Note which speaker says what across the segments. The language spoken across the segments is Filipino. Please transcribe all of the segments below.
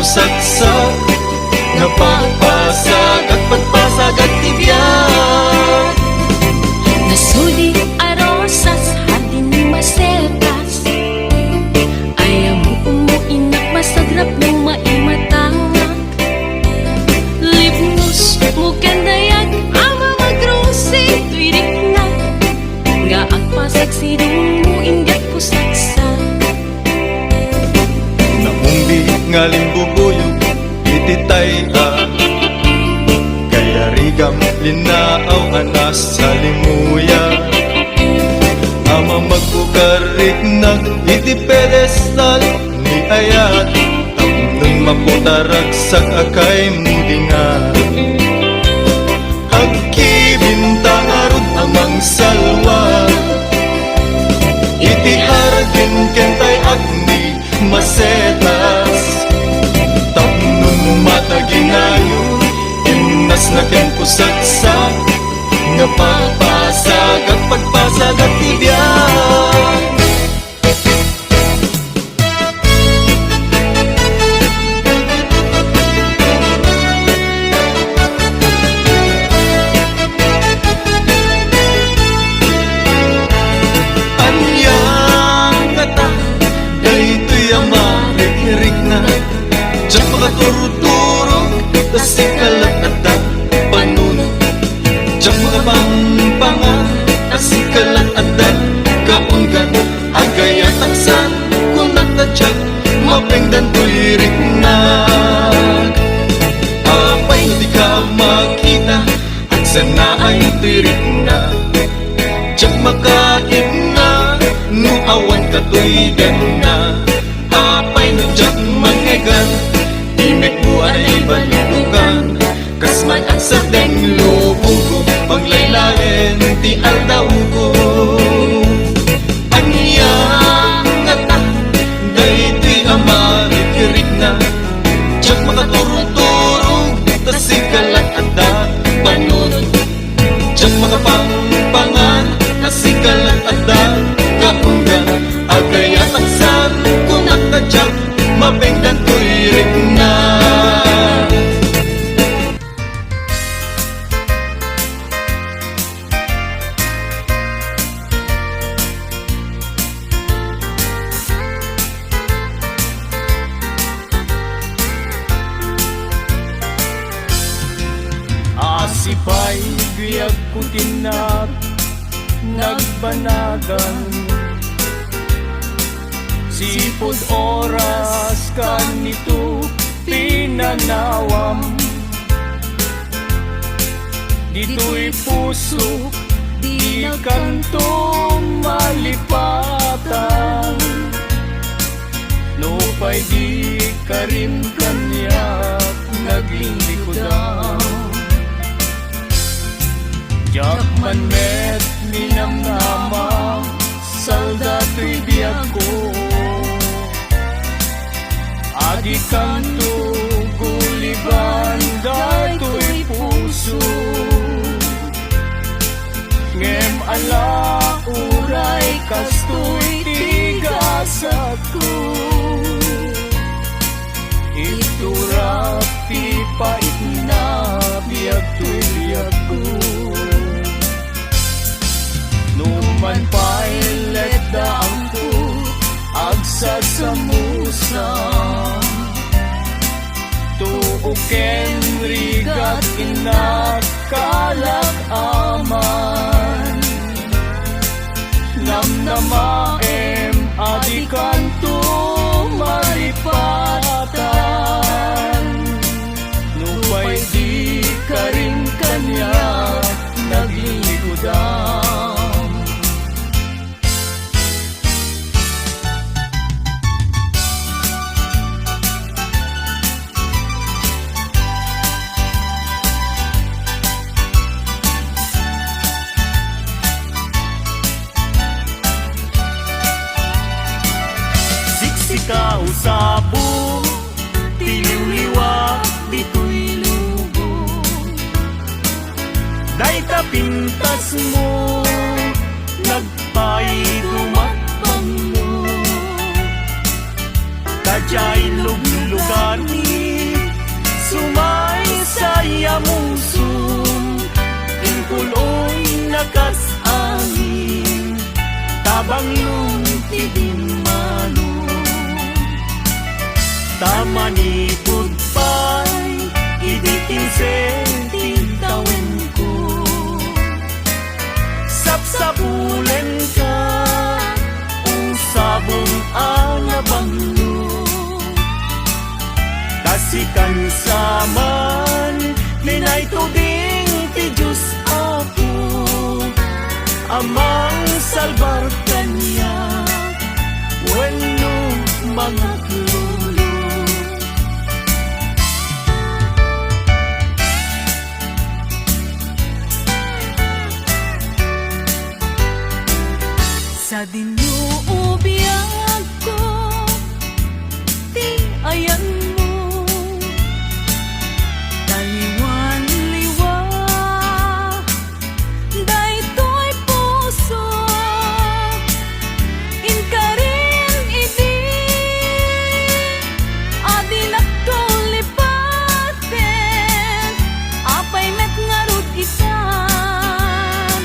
Speaker 1: pusagsak nga pagpasag at pagpasag at tibiyag.
Speaker 2: Nasuli arosas hardin masetas, ayaw mo umuinak masagrap ng maimatangak. Libnos mo kandayag ama magrusi tuirik na, nga ang pasag sidong mo ingat pusagsak.
Speaker 1: Naumbi nga limbubuyog ititay kaya rigam linaaw anas sa limuya. Ama magbukarik nag iti pedestal ni ayat, tapnon maputaragsak akay mudingan. Agkibintang arod amang salwa, iti aragin kentay agni masetas. Tapnon mataginayo inas na ken pusagsak nga pagpasag at pagpasag at tibiyag. Anyang kata daytoy amarik-rik na, diyak makaturuturo tasikalat at panunod, diyak makapangpangan tasikalat at kaunggan. Agay at aksan kung nagtadyak mapengdan tuirik na. Apay di ka makita at sana ay tuirik na, diyak makain na nuawan ka tuigan na. Apay no diyak mangegan imek buwan ay balukan, kasman ang sadeng lubong ko paglaylain ti aldaw ko. Anyang ngata daytoy amarik-rik na, diyak makaturuturo tasikalat at panunod, diyak makapangpangan tasikalat at kaunggan. Agay at aksan kung nagtadyak mapengdan tuirik na.
Speaker 3: Asipay biyag kutinap nagbanagan, sipod oras kanito pinanawam. Dito'y puso di kanto malipatan, no pa'y di ka rin kanyak naging likodan. Diyak man met minamnama salda to'y biyag ko, adi kanto guliban dato'y puso. Ngem ala uray kasto'y tigasat ko, iturap pipait na biyag to'y biyag ko. Numan pa'y letdaang ko agsasamusa, tuuken rigat inakalak aman. Namnamaem adikan to maripatan, nupay di ka rin kanya naglilikudan. Kausabo, tiliw-liwa, dito'y lugo. Day tapintas mo, nagpaidumatpang mo. Kadya'y luglugan kas angin tabang lungtidin malum tamanipod pa'y idikin senti tawen ko sapsapulen ka usabong alabanglo kasikan saman linay tubing ti Diyos ako amang salbar kanya wenno mga klulo sa dinuubiyag ko ti ayan mo taliwan-liwa daytoy puso inkarin idi adilak to lipaten apay met ngarud isan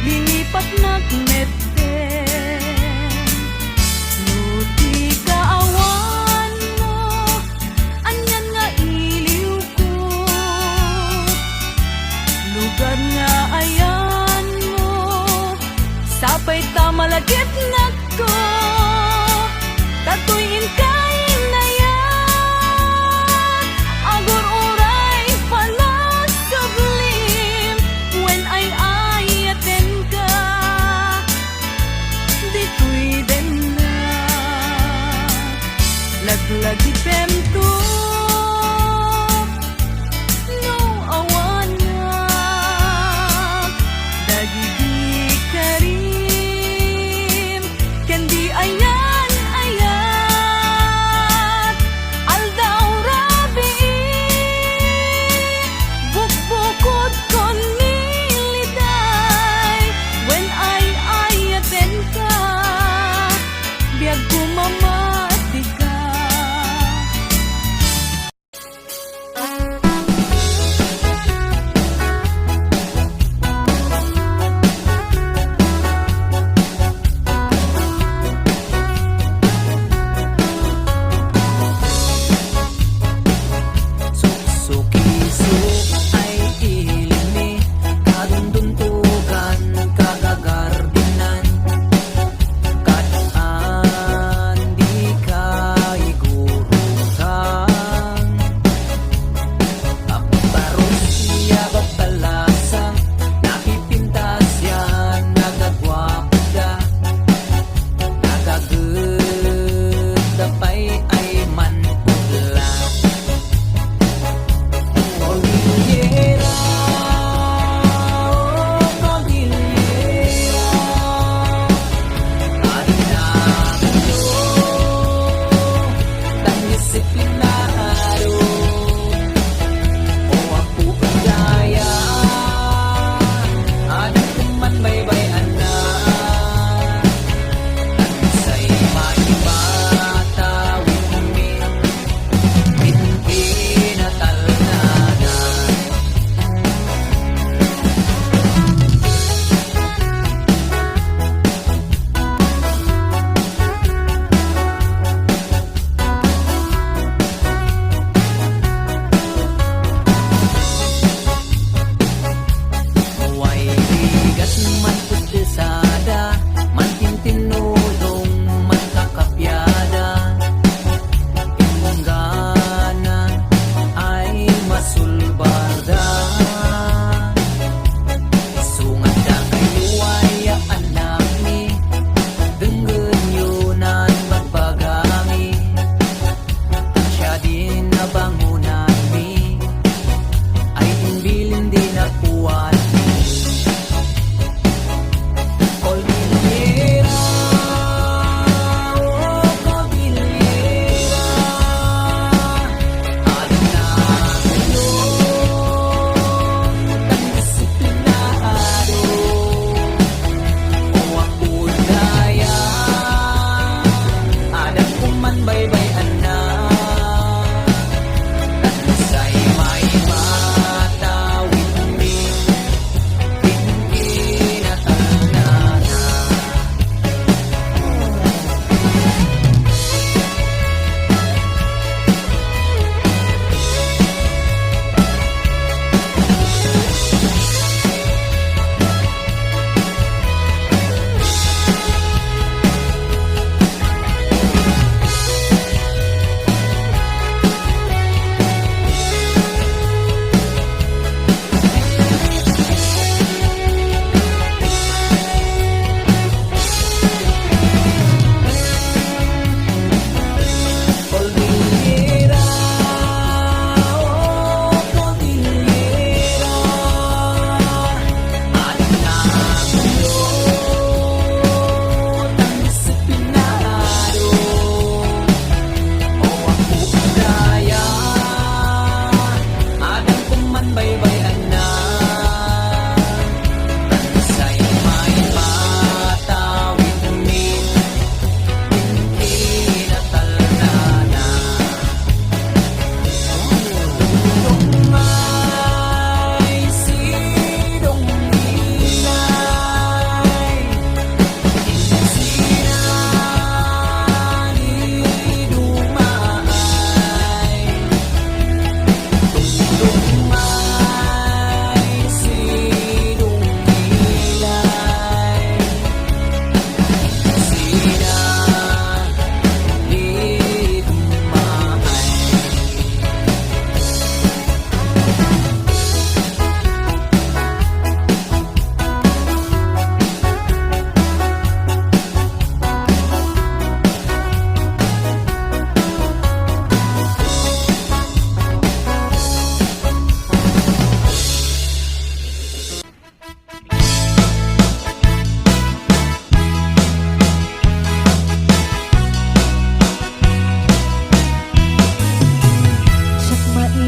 Speaker 3: lilipat nagmet Nuti kaawan mo, anyan nga iliw ko lugar nga ayan mo sapay tamalagit na ko tatuyin kain na yan agur uray palas sublim when ay ayaten ka dito'y den na laglagi pemto no awan na dagidi karim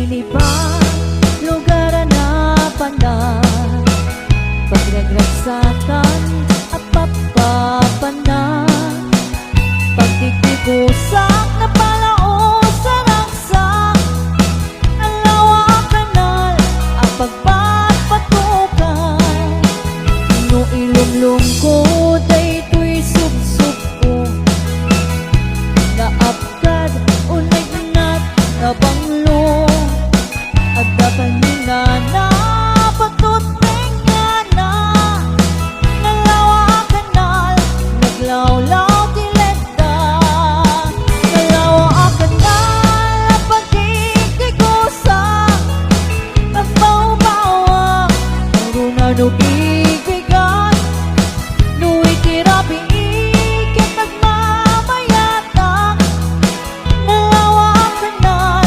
Speaker 3: Inibang lugar na pandan Pagragraksakan at papapanan Pagtitikusak na palao sa raksak Ang lawa kanal ang pagpapatukan No ilumlum ko daytoy subsub ko Naapkad unay nat na banglo At dapanina na pagtutengya na Nalawa kanal naglawlaw tileda Nalawa kanal pagkikigusa Pagbaw-bawa Maruna no bibigan No ikirabi ikit nagmamayatang Nalawa kanal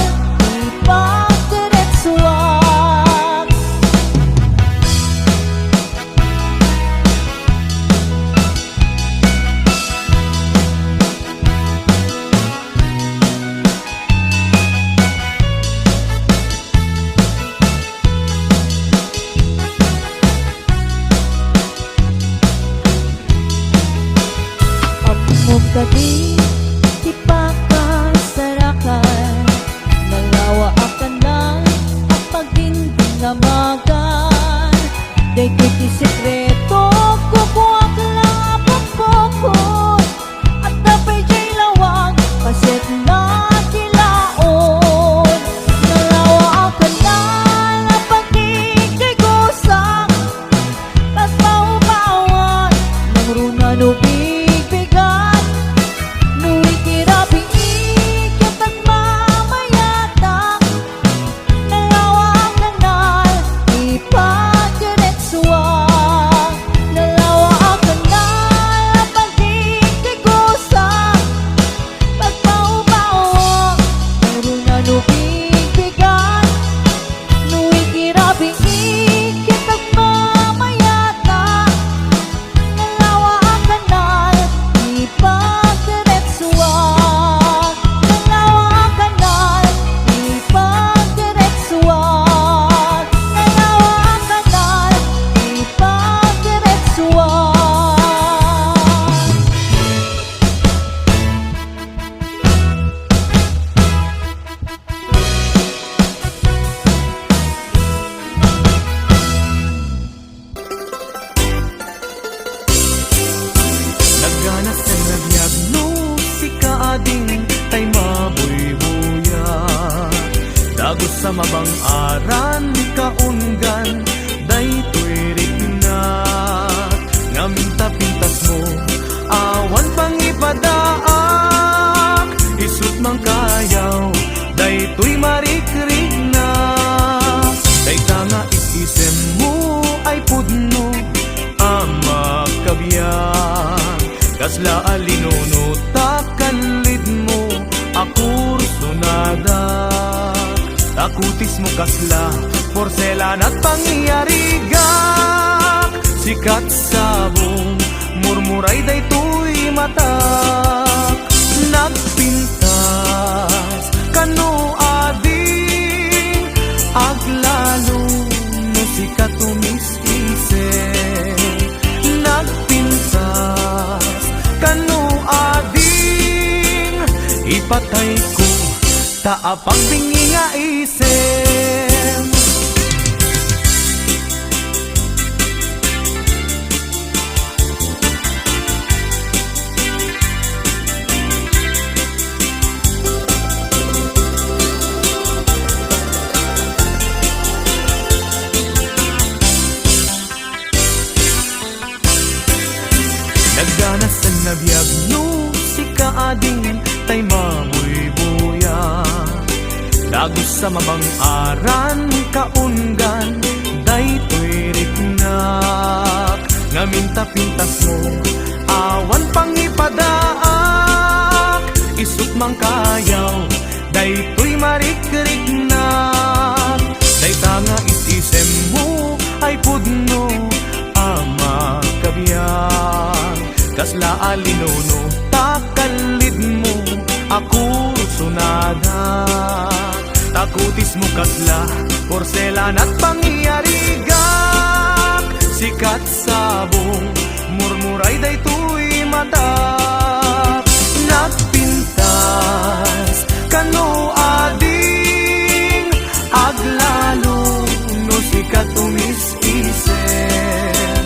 Speaker 3: ipagdiretsuan Amog kadi di pakasarakan Nalawa akan lang at pagdindinamagan Daytoy ti sekreto kukuha ka lang apapokot At tapay jay lawag paset na tilaon Nalawa akan lang at pagkikigusak Pagbaw-bawan ng runa no bigbigan No ikirabi ikit at mamayatang Nalawa kanal ipagdiretsuan Nalawa kanal pagkikigusak Pagbaw-bawan meron na no bigbigan No ikirabi ikit at mamayatang Nalawa kanal ipagdiretsuan Nalawa kanal ipagdiretsuan Nalawa kanal ipagdiretsuan
Speaker 1: Nagganas ng nabiyag no si kaading tay mabuybuya Dagos sa mabang aran kaunggan daytoy rigna Ngaminta pintas mo awan pang ipadaak Isut mang kayaw daytoy marikrigna Dayta nga isisem mo ay pudno ama kabiyan Kasla alinuno takanlid mo akur sunada Takutis mo kasla porselan at pangyarigak Sikat sabong murmuray daytoy mata Nagpintas kano ading aglalo no sikat umis-ise Nagpintas kano ading ipatay ko taapang bingi nga isem Nagdanas ang nabiyag no si kaading tay mabuybuya Dagos sa mabang aran kaunggan daytoy rignak Ngaminta pintas mo awan pang ipadaak Isut mang kayaw daytoy marikrignak Dayta nga isisem mo ay pudno ama kabiyan Kasla alinuno takalid mo ako sunada Takutis mo kas isla, porselan at pangyarigak. Sikat sabong, murmuray daytoy madak. Nagpintas, kano ading, aglalo, no sikat umis-isen.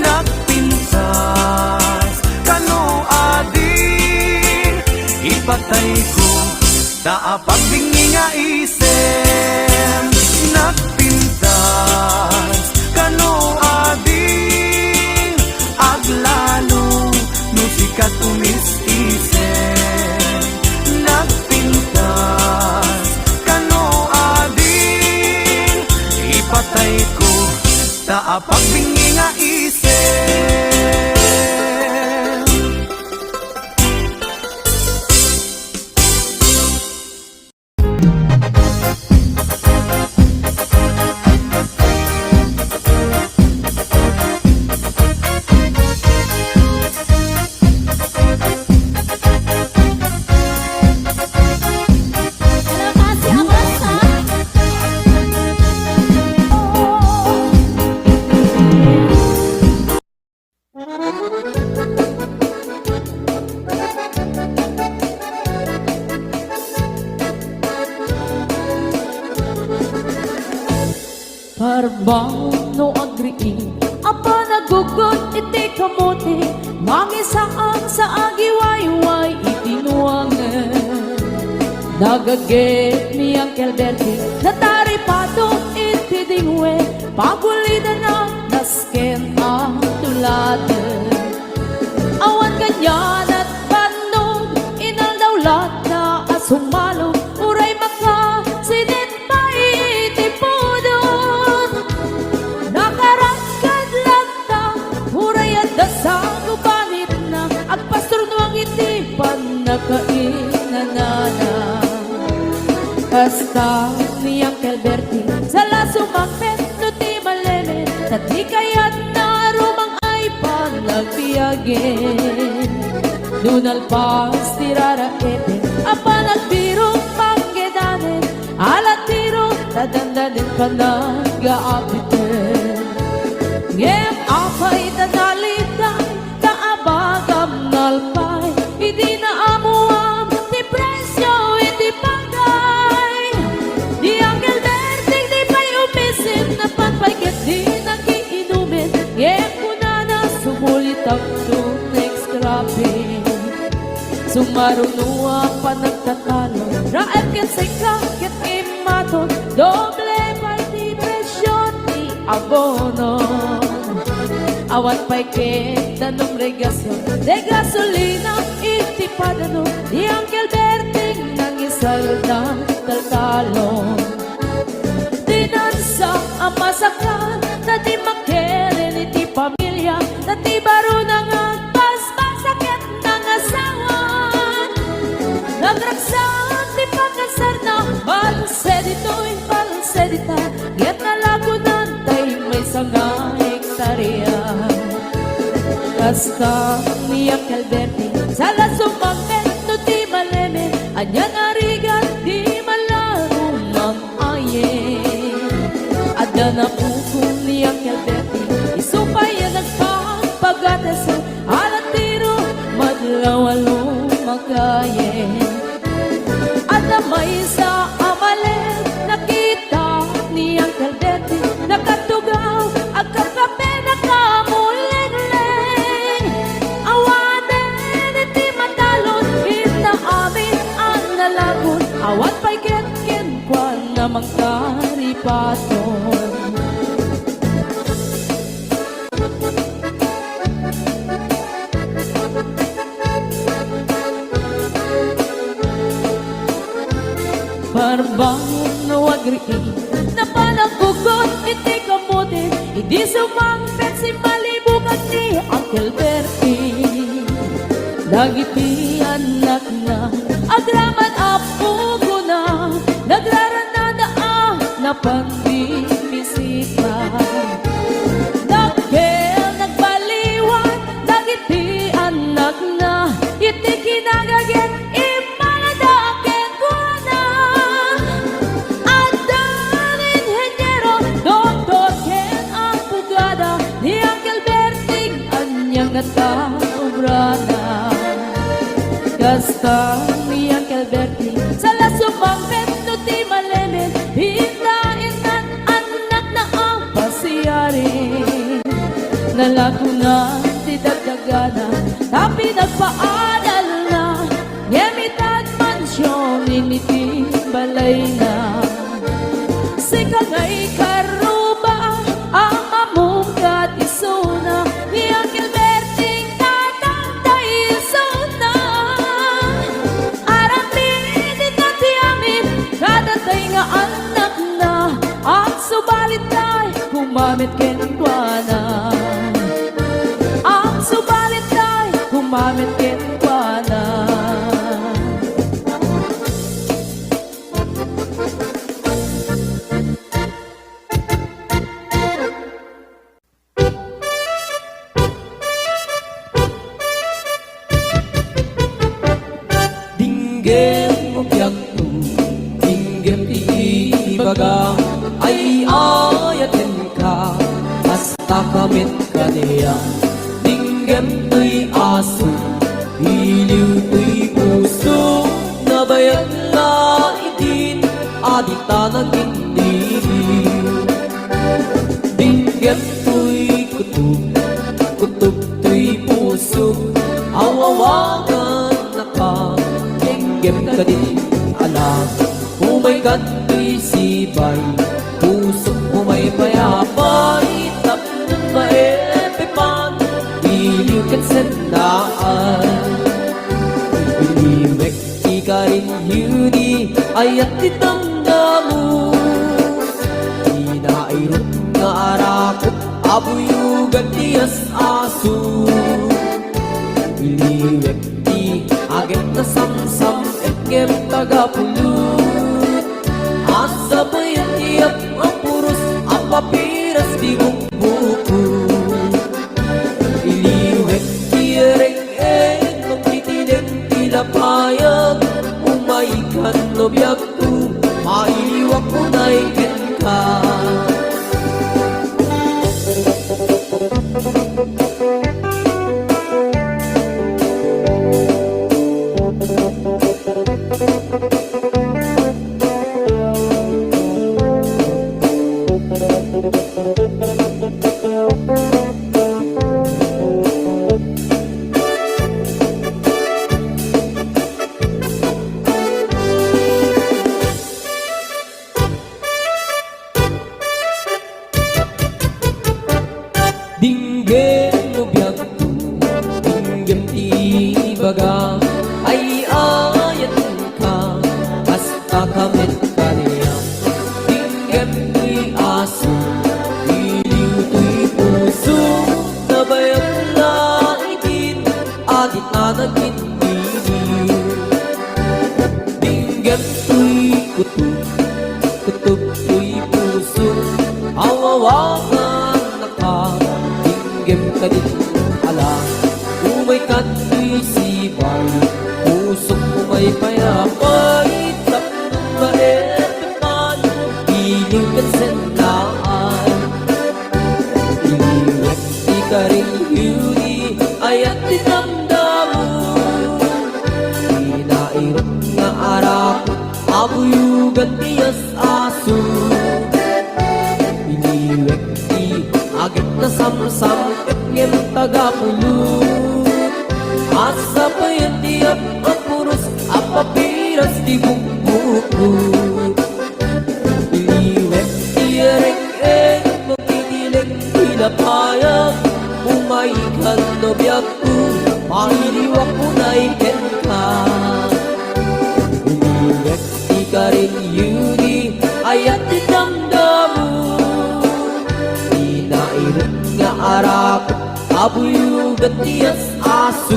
Speaker 1: Nagpintas, kano ading, ipatay ko, taapag bingi nga isem. Nagpintas, kano ading, aglalo, no sikat umis-isen. Nagpintas, kano ading, ipatay ko, taapag bingi nga isem.
Speaker 3: Parbang no agrii apa nagugot iti kamote mangisaang sa agiwayway itinuangan. Nagaget ni Uncle Bertie nataripado iti dingwe pagulida na nasken ang tuladan. Awan ganyan at panog inaldawlat na asumalo uray maka sinin pa itipudon. Nakarangkad lang ta uray at dasang ubanit na agpastor nuang itipan nakainanana. Hasta ni Uncle Bertie sa lasumangpet no ti malemen tati kayat na rumang ay panagpiyagin. Nunalpas tiraraete apa nagbirong panggedanen alat tiro tadandanin pa nag-aapiten. Ngem apay tanalitan kaabagam nalpay hindi na amuam ti presyo iti pagay. Di Uncle Bertie di pa'y umisin na panpayket di nagiinumin. Ngem kuna na sumulit ang next grabe. Sumarunua pa nagtatalo raep ket sika ket imaton doble pa'y ti presyo ti abono. Awat pa'y ket danong regasyon de gasolina iti padano. Di Uncle Bertie nangisal na taltalon. Dinansa ang masaklan na di makeren iti pamilya na ti baro na nga pasmasakit ng asawa. Nagraksan di pagkasar na balsedito'y balsedita get na lagunan tay may sanga hektarya. Hasta ni Uncle Bertie sa lasumangpet no ti maleme anyan arigan di malarong mamayen. Ada na pukong ni Uncle Bertie isupay yan nagpapagatas alat tiro madlawalo magayen. Ada may sa amalet nakita ni Uncle Bertie nakatugaw agkakape nakamuling-ling. Awanen iti matalon ita amin ang nalagon awat pa'y ketken kwa na magkaripaton. Parbangon na wagriin na panagkugot iti kamote hindi sumangpet si malibukan ni Uncle Bertie. Dagiti anak na agraman apo ko na nagraranada na pandimisita. Nagkel nagbaliwan dagiti anak na iti kinagaget imaladaket ko na. Ada Basta ni Uncle Bertie Sala sumambet no di malemen Hindain at anak na ang pasiyarin Nalago na di dagdagana Tapi nagpaadal na Ngemitan mansyon Initi balay na Sika nga'y karuba Ang mamungkat isuna Ni Uncle Bertie katantay isuna Araminin at yamin Kadatay nga anak na Ang subalit ay Kumamit kenkwana Ang subalit ay Kumamit kenkwana
Speaker 4: Dinggem mo biyagto, dinggem iibaga, ay ayatin ka, basta kamit ka niya. Dinggem to'y aso, iliw to'y puso, nabayag na itin, adita nagindiliw. Dinggem to'y kutub, kutub to'y puso, awawagan na ka. Dinggem ka din alam Umay to'y sibay Puso mo may payapay Tapos maepipan Iliw kan sandaan Iliwek di ka rin yuni Ayat ditanggamu Inairot nga arakot Abuyugan diyas aso Iliwek di agad na samsam Egem tagapulut Asa ba yan tiyak ang puros Ang papiras di buku Iliwek di ereng-eng Magtitinig tilapayag Umaikan no biyag tu Mailiwak mo na ikin ka Dinggem mo biyagto, dinggem ibaga, ay ayatin ka, basta kamit ka niya. Dinggem to'y aso, iliw to'y puso, nabayag na itin, adit na nagindiliw. Dinggem to'y kutub, kutub to'y puso, awawagan na ka. Dinggem ka din alam Umay ka to'y sibay Pusok mo may payapay Tapos maepipan Iliw kan sandaan Iliwek di ka rin yuni Ayat dinamdamu Inairot nga arakot Abuyugan diyas aso Iliwek di agad na samsam Egem tagapulut Asa pa yan tiyak ang puros Ang papiras di bukbukut Iliwek di ereng-eng Magtitilig tilapayag Umaikan no biyag ko Mailiwak mo na ikin ka Iliwek di ka rin yuni Ayat dinamdamu Inairot nga arakot Abuyugan diyas aso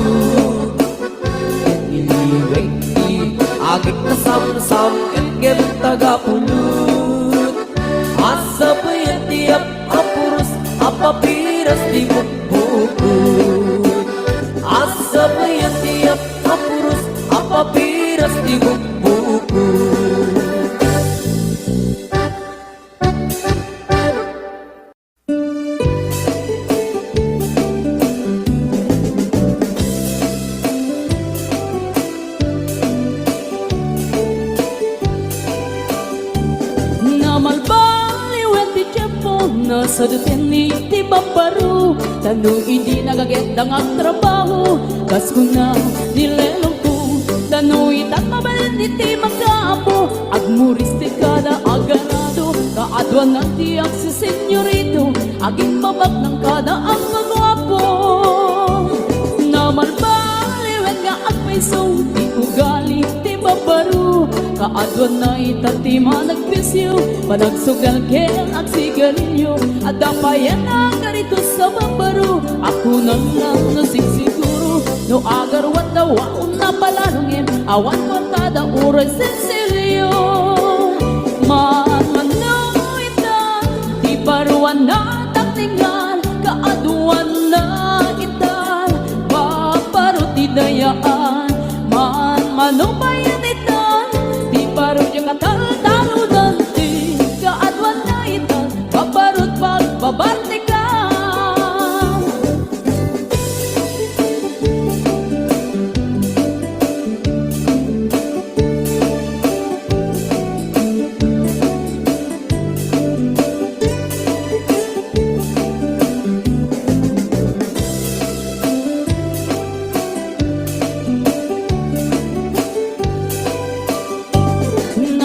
Speaker 4: Iliwek di agad na samsam Egem tagapulut Asa pa yan tiyak ang puros Ang papiras di bukbukut Asa pa yan tiyak ang puros Ang papiras di bukbukut
Speaker 3: sa dutin ni ti babaru Tanong hindi nagagandang ang trabaho Kas ko na nilelong ko Tanong itat mabalin ni ti magkaapo Agmuris ti kada aganado Kaadwan ng ti ang si senyorito Aging babag ng kada ang magwapo Naman baliwen nga agpaiso Di ko galing ti babaru Kaadwan na itatima nagpisyo Panagsugal ken ang sigarilyo At dapayan ang ganito sa babaru Ako nang nasigsiguro No agarwat na waon na palalungin Awan kontada uray sensilyo Manmanuitan Di paruan na taktingan Kaaduan na itan Babaru ti dayaan Manmanubayan itan Di paru yung katal-talo nanti Kaadwan na itan Babarut pagbabartikan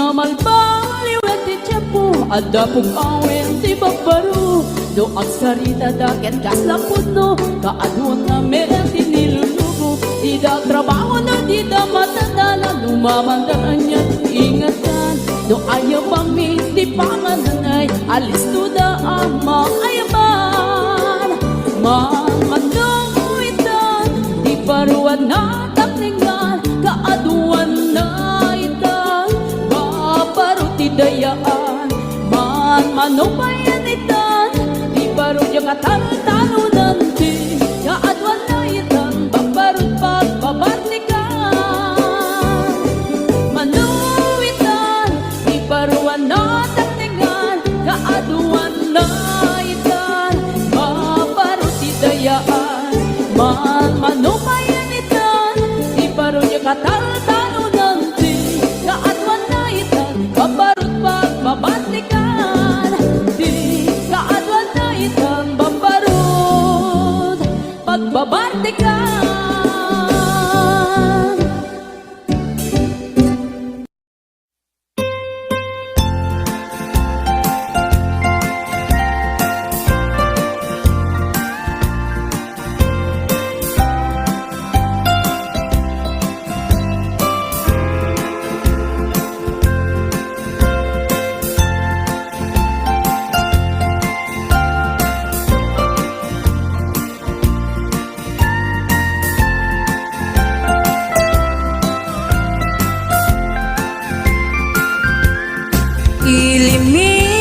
Speaker 3: Namalbaliwet ti tiempo Ada pong awen ti babaru Do ang sarita daket kas lapod no Kaadwan na meron ti nilulubo Di da trabaho na di da matandala Lumamandaran niya ingatan Do ayaw bang di pangananay Alis to da ama ayaman Manuitan Di paruan na taklingan Kaadwan na itan Babaru ti dayaan Manubayan itan Di paru yung katal-talo nanti Kaadwan na itan Babarut pagbabartikan Manuitan Di paruan na taklingan Kaadwan na itan Babaru ti dayaan Manubayan itan Di paru yung katal-talo nanti Kaadwan na itan Babarut pagbabartikan Di kaadwan na itan Babarut pagbabartikan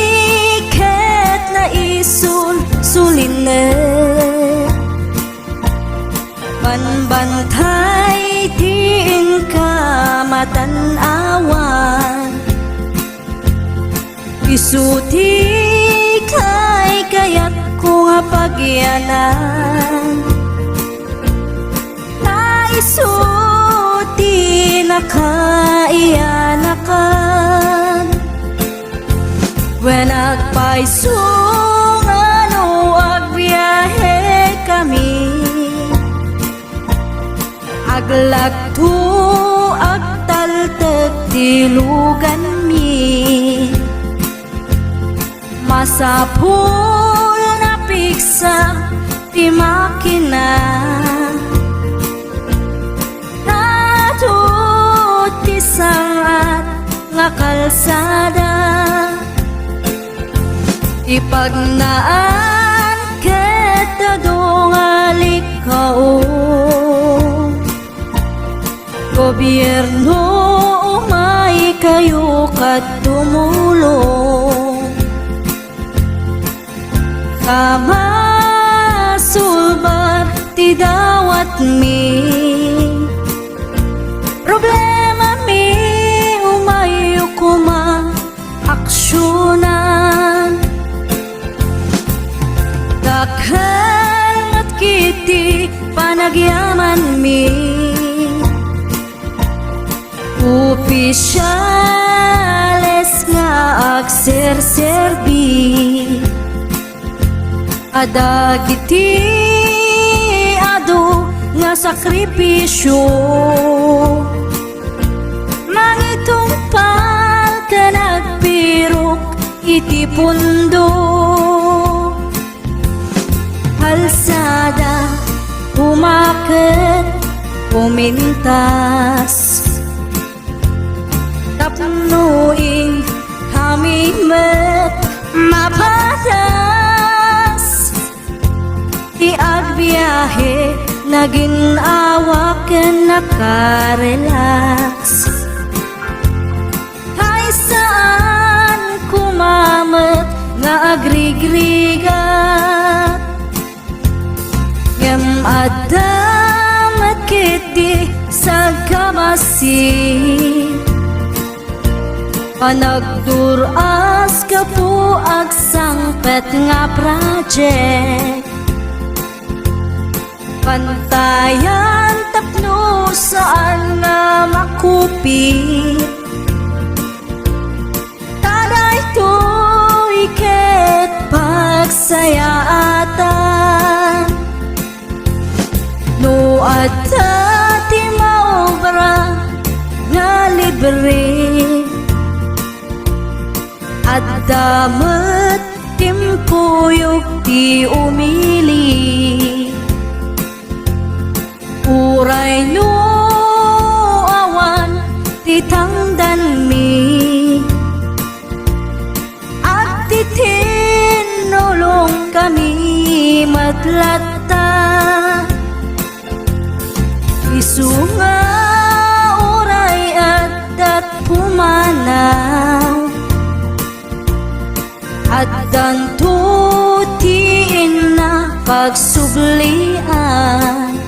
Speaker 2: Ilimiket na suline Panbantay din ka matanawan Isuti kay kayat ko nga pagyanan Naisuti na kaiyanakan When agpaisong ano agbiyahe kami Aglagto agtaltag dilugan mi Masapul na piksa ti makina Natut ti sangat nga kalsada Ipagnaan kita dongalik kao Gobyerno umay kayo kat tumulong Kamasulbar ti dawat mi Problema mi umayo kuma aksyonan Dakhan at kiti panagyaman mi Opisyales nga agserserbi
Speaker 5: Adagiti adu nga sakripisyo, mangitumpal ka nagpirok iti pundo. Halsada umaket pumintas, tapnuing hamimet mapatas. Iagbiyahe naging awaken nakarelax. Hay saan kumamet nga agrigrigat, ngem adamet kiti sa kamasi. Panagduras ka po agsangpet nga project, pantayan tapno saan na makupit. Taday to'y ket pagsayaatan, no adda ti maobra nga libre. At damat timpuyog ti umili, uray no awan ti tangdan mi. At ti tinulong kami matlatta, isunga uray at pumanaw. At dantutiin na pagsublian,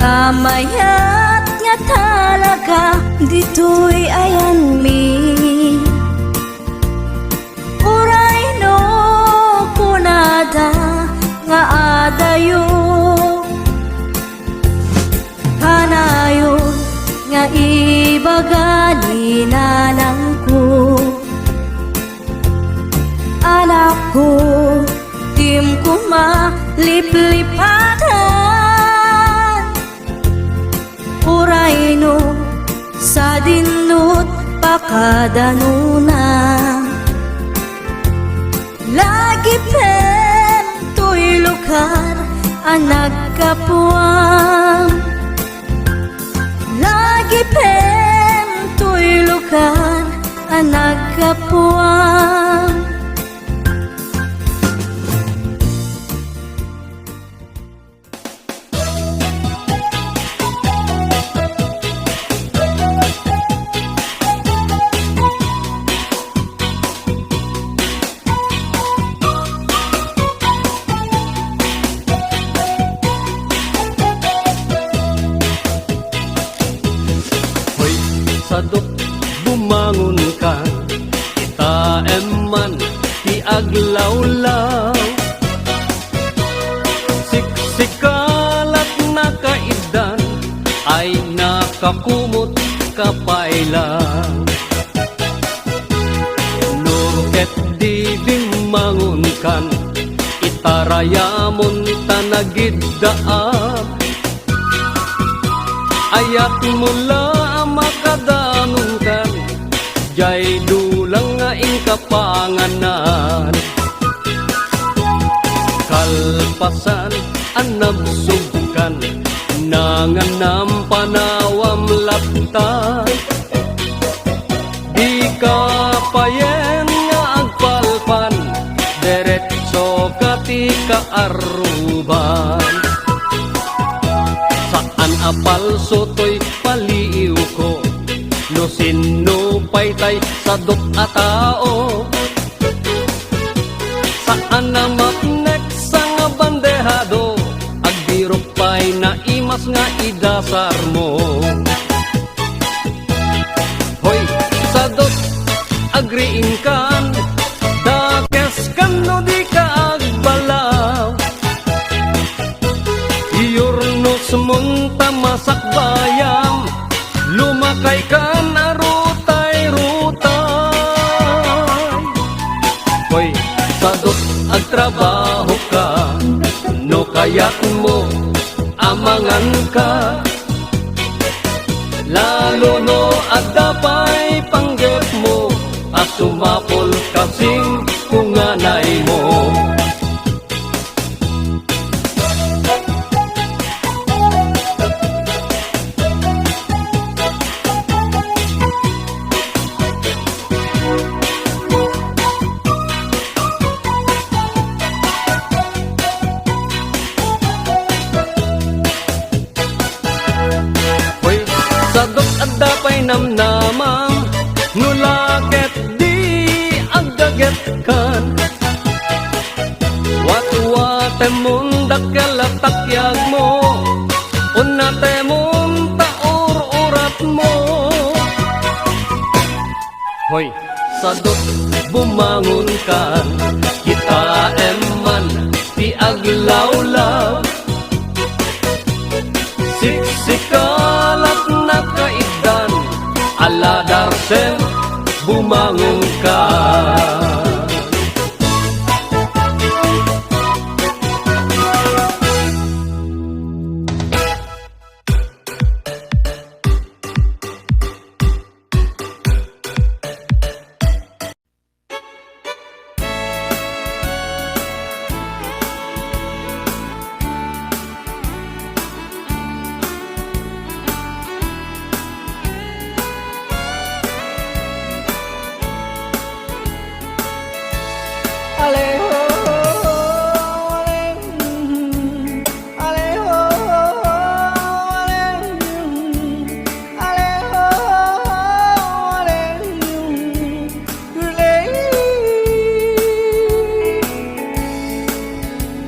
Speaker 5: tamayat nga talaga dito'y ayan mi. Uray no kunada nga adayo, kanayon nga ibagani nanang ko. Anak ko, tim ko maliplipatan, uray no sa dinut pakadanuna. Lagi pen to'y lugar ang nagkapuang, lagi pen to'y lugar ang nagkapuang.
Speaker 6: Sadot bumangon ka, kita eman ti aglawlaw. Siksikalat na kaidan ay nakakumot kapailan. Nuket di bimangon kan, itarayamon tanagiddaam. Ayak mula makadanon kan, jay dulang nga kapanganan. Kalpasan anabsugkan, nanganam panawam laptan. Di ka payen nga agpalpan, deretso kati kaaruban. Saan apal soto'y paliw ko, no sino paytay sadot a tao. Saan na mapnek sa nga bandehado, agbirok pa'y naimas nga idasar mo. Hoy, sadot, agriin kan, dakes kan no di ka agbalaw. Iyornos munta masak bayam, lumakay ka na rutay-rutay. Hoy, sadot ag trabaho ka, no kaya't mo amangan ka. Lalo no agdapay panggap mo, at sumapol kasing kunganay mo. Hoy, sadot agdapay namnamam, nulaket di agdaget kan. Watu-wate mong dakalatakyak mo, unate mong taur-urat mo. Hoy, sadot bumangon kan, kita eman ti aglawlaw. Siksikalat na kaidan, aladarsen bumangon ka.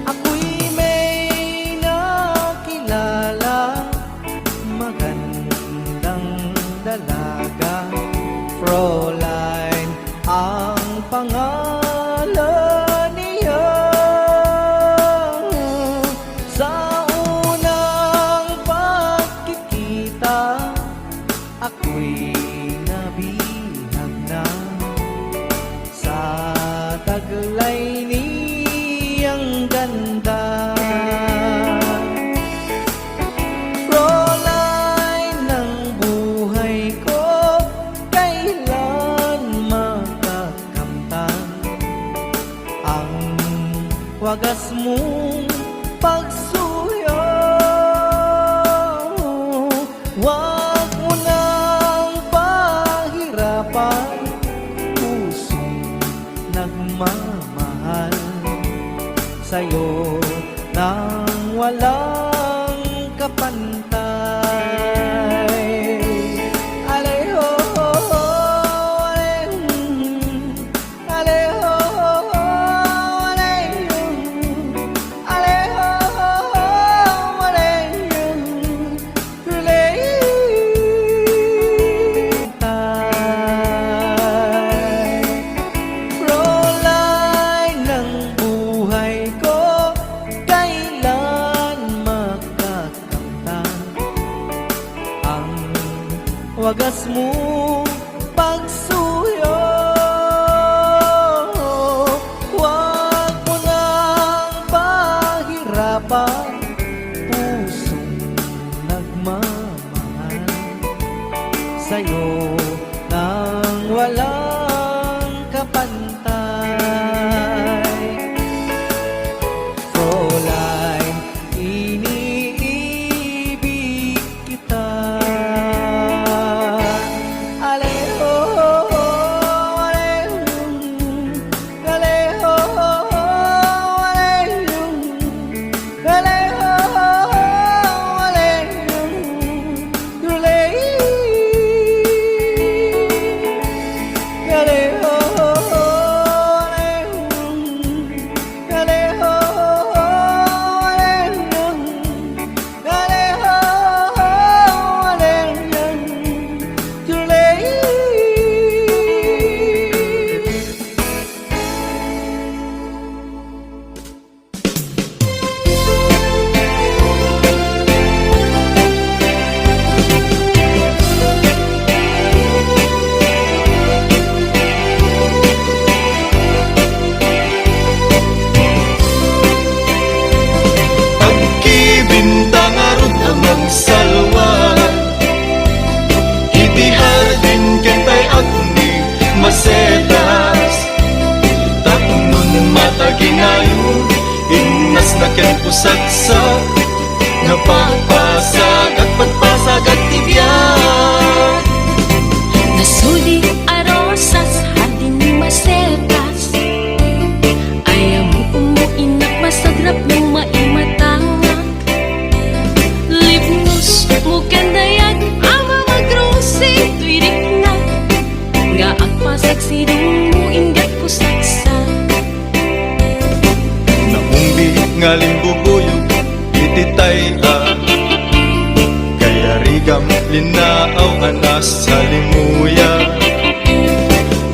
Speaker 4: Ako'y may nakilala, magandang dalaga, Fräulein ang pangalan niya. Sa unang pagkikita, ako'y nabihag na sa taglay niyang ganda. Fräulein ng buhay ko, kailan makakamtan ang wagas mong pagsuyo. Wag mo nang pahirapan pusong nagmamahal sa'yo nang walang kapantay. Aleho, aleho, aleho, Fräulein ng buhay ko, kailan
Speaker 1: pusagsak nga pagpasag at pagpasag at tibiyag.
Speaker 2: Nasuli arosas, hardin ni masetas. Ayaw mo umuinak, masagrap ng maimatangak. Libnos mo kandayag, ama magrusi, tuirik na. Nga ang pasagsidong mo, ingat pusagsa.
Speaker 1: Namumbi nga limbubuyog, ititay kaya rigam linaaw anas sa limuya.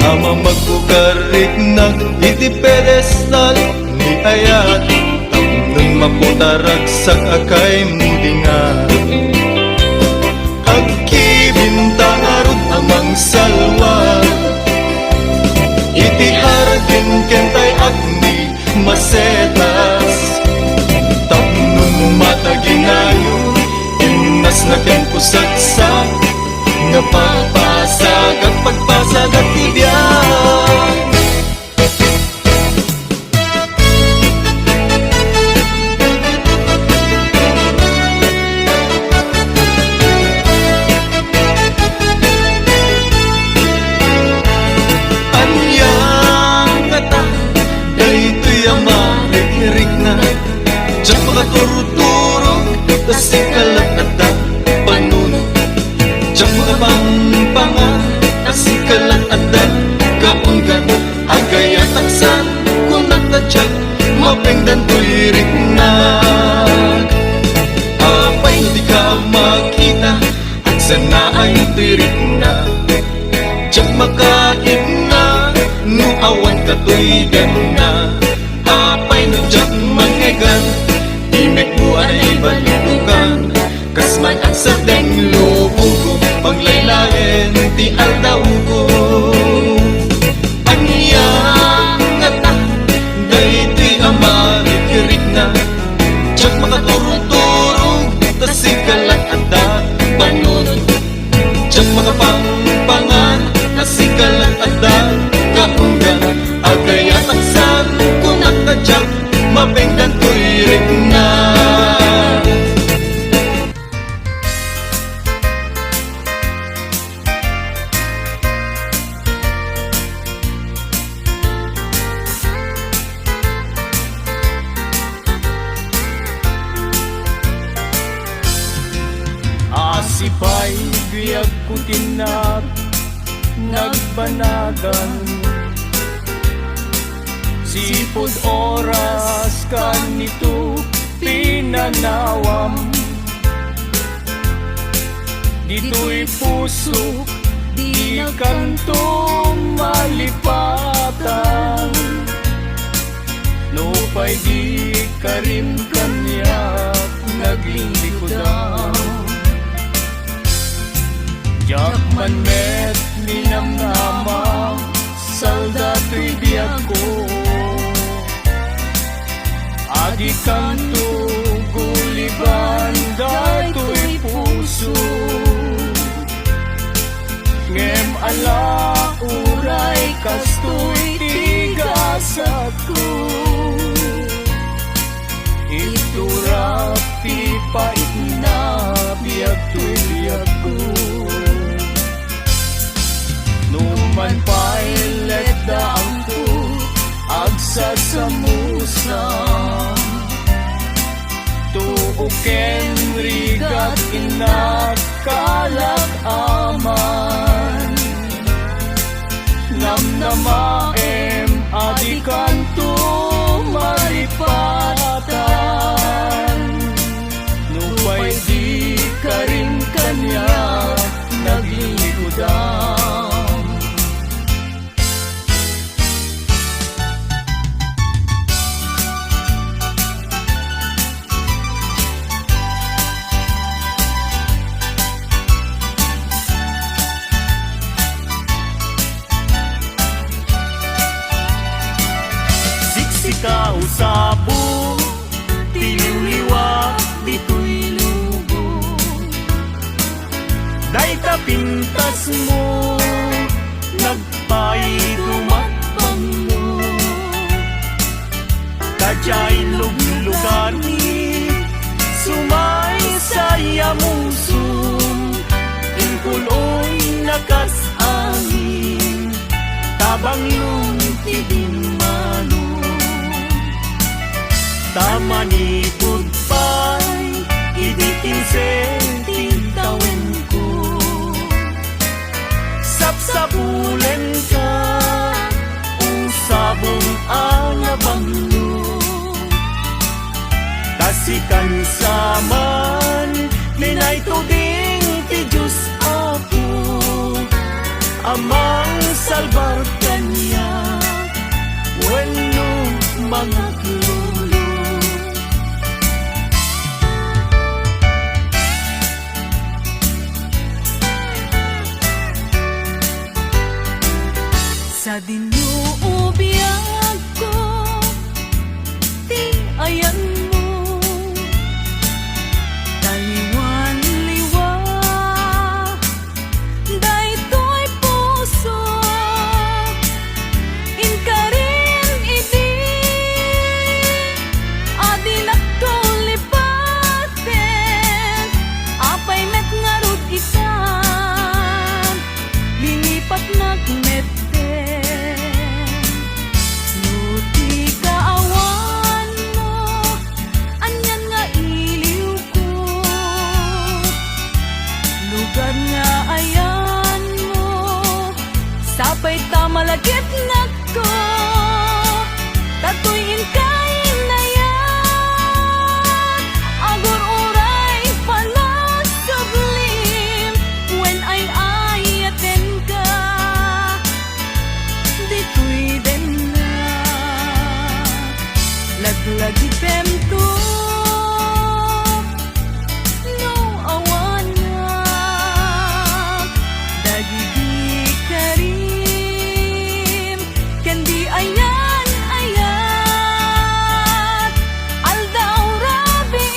Speaker 1: Ama magbukarik nag iti pedestal ni ayat, tamnon maputarag sa akay mudinga. Agkibintang arod amang salwa, iti hardin kentay agni masetas. Tapnon mataginayo, inas na ken pusagsak nga pagpasag at pagpasag at tibiyag. Anyang kata, daytoy ang marikirig na. Diyan mga turuturo, tasing kalakata, panunod. Diyan mga pampanga, tasing kalakata, kaunggan, agay at aksan, kung nagtadyak, mapengdan tulirik na. Apay di ka makita, at sana ay tirik na. Diyan makain na, nuawan ka to'y gana. Apay no diyan mangegan, imek mo ay balutukan. Kasman ang sadeng lubong ko, panglaylayan ti aldaw ko. Anyang ngata, daytoy ang marikirig na. Diyan makaturong-turong, tasikalat at panunod. Diyan mga pangpangan, tasikalat at kaunggan, agay at aksan, kung nagtadyak, mapengdan tuirik na.
Speaker 6: Asipay biyag kutinap nagbanagan, sipod oras kanito pinanawam. Dito'y puso di kanto malipatan, no pa'y di ka rin kanyak naging likodan. Jakman met minamnama, saldato'y biyag ko. Adi kanto guliban, dato'y puso. Ngem ala uray, kasto'y tigasat ko. Iturap ti pait na, biyag to'y biyag ko. Numan pa'y letdaang ko, agsasamusa. Tuuken rigat inakalag aman. Namnamaem adikan to malipatan. Nupay di ka rin kanya naglilikudan. Siksika usabo, tiliwliwa, dito'y lubo. Day tapintas mo, nagpaidumakpang mo. Kadya'y luglugan
Speaker 1: banglong ti dimano tamani goodbye idi insenti tawen ko sapsapulen ka usabong alabanglo kasikan saman minay tuding ti Diyos ako amang salbar kanya wenno mga klulo
Speaker 2: Sa dinuubiyag ko, ti ayan mo, taliwan-liwa, daytoy puso, inkarin idi, adilak tulipaten, apay met ngarud ikan, lilipat nagmet Nuti kaawan mo, anyan nga iliw ko Lugar nga ayan mo, sapay tamalagit nga ko Tatuyin kain na yan, agur uray palas sublim When ay ayaten ka dito'y din na laglagi pemto no awan nga dagigi karim kendi ayan ayat aldaw rabi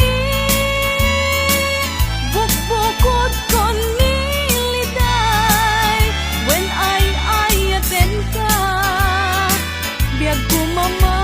Speaker 2: bukbukod kon niliday when ay ayaten ka biag ko mama